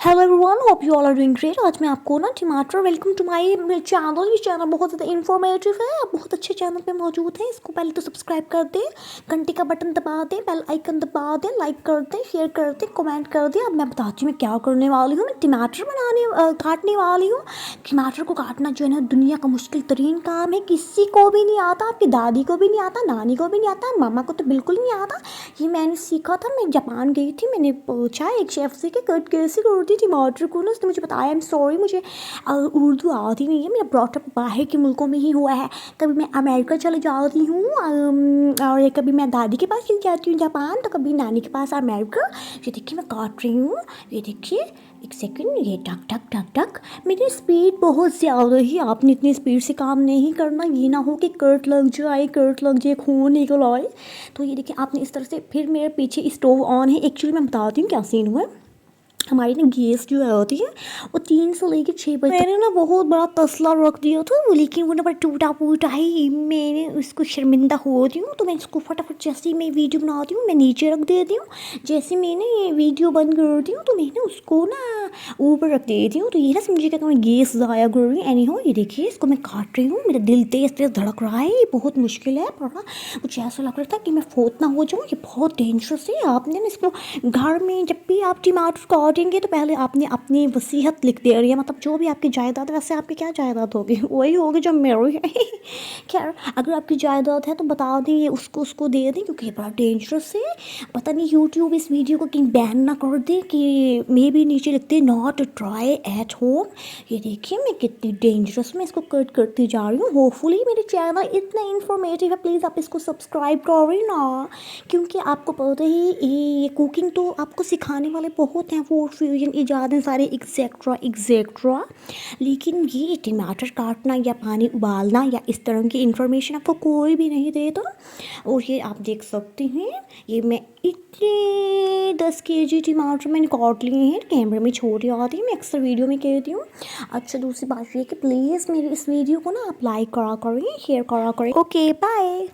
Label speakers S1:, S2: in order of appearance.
S1: Hello everyone, hope you all are doing great. आज मैं आपको ना टमाटर, वेलकम टू माय चैनल। ये चैनल बहुत ज़्यादा इन्फॉर्मेटिव है, आप बहुत अच्छे चैनल पे मौजूद हैं। इसको पहले तो सब्सक्राइब कर दें, घंटी का बटन दबा दें, बेल आइकन दबा दें, लाइक कर दें, शेयर कर दें, कमेंट कर दें। अब मैं बताती हूँ मैं क्या करने वाली हूँ। मैं टमाटर काटने वाली हूँ। टमाटर को काटना जो है ना दुनिया का मुश्किल तरीन काम है, किसी को भी नहीं आता। आपकी दादी को भी नहीं आता, नानी को भी नहीं आता, मामा को तो बिल्कुल नहीं आता। ये मैंने सीखा था, मैं जापान गई थी, मैंने पूछा एक शेफ़ से कि कट कैसे करती टमाटर को ना। उसने मुझे बताया, आई एम सॉरी मुझे उर्दू आती नहीं है, मेरा ब्रॉटअप बाहर के मुल्कों में ही हुआ है। कभी मैं अमेरिका चले जाती हूँ और कभी मैं दादी के पास चली जाती हूँ जापान, तो कभी नानी के पास अमेरिका। ये देखिए मैं काट रही हूँ, ये देखिए एक सेकंड, ये टक टक टक टक। मेरी स्पीड बहुत ज़्यादा ही, आपने इतनी स्पीड से काम नहीं करना। ये ना हो कि कट लग जाए, खून निकल आए। तो ये देखिए आपने इस तरह से, फिर मेरे पीछे स्टोव ऑन है। एक्चुअली मैं बताती हूँ क्या सीन हुआ है। हमारी ना गैस जो है होती है वो 3 से लेकर 6 बजे मैंने ना बहुत बड़ा तसला रख दिया था वो, लेकिन वो ना बड़ा टूटा फूटा ही। मैंने उसको शर्मिंदा हो रही हूँ, तो मैं इसको फटाफट जैसे ही मैं वीडियो बनाती हूँ मैं नीचे रख देती हूँ। जैसे मैंने ये वीडियो बंद कर दी हूँ तो मैंने उसको ना ऊपर रख देती हूँ। तो ये ना समझिएगा कि मैं गैस ज़ाया कर रही हूँ। एनी हो, ये देखिए इसको मैं काट रही हूँ, मेरा दिल तेज़ तेज़ धड़क रहा है। ये बहुत मुश्किल है पड़ा, कुछ ऐसा लग रहा था कि मैं फोत ना हो जाऊँ। ये बहुत डेंजरस है। आपने ना इसको घर में जब भी आप टमाटर काटेंगे तो पहले आपने अपनी वसीयत लिख दे रही है, मतलब जो भी आपकी जायदाद है। वैसे आपकी क्या जायदाद होगी, वही होगी जो मेरी है। खैर अगर आपकी जायदाद है तो बता दें, ये उसको उसको दे दें, क्योंकि ये बड़ा डेंजरस है। पता नहीं यूट्यूब इस वीडियो को कहीं बैन ना कर दे कि मे भी नीचे लिखते नॉट ट्राई एट होम। ये देखिए मैं कितनी डेंजरस में इसको कट करती जा रही हूँ। होपफुली मेरे चैनल इतना इन्फॉर्मेटिव है, प्लीज़ आप इसको सब्सक्राइब करें ना, क्योंकि आपको पता ही ये कुकिंग तो आपको सिखाने वाले बहुत हैं, फूड फ्यूजन ईजाद हैं सारे, एक्सेट्रा एक्सेट्रा। लेकिन ये टमाटर काटना या पानी उबालना या इस तरह की इन्फॉर्मेशन आपको कोई भी नहीं देता। और ये आप देख सकते हैं, ये मैं इतने 10 kg टमाटर मैंने काट लिए हैं। कैमरे में छोटी आती है, मैं अक्सर वीडियो में कहती हूँ। अच्छा दूसरी बात ये कि प्लीज़ मेरी इस वीडियो को ना आप लाइक करा करें, शेयर करा करें। Okay bye.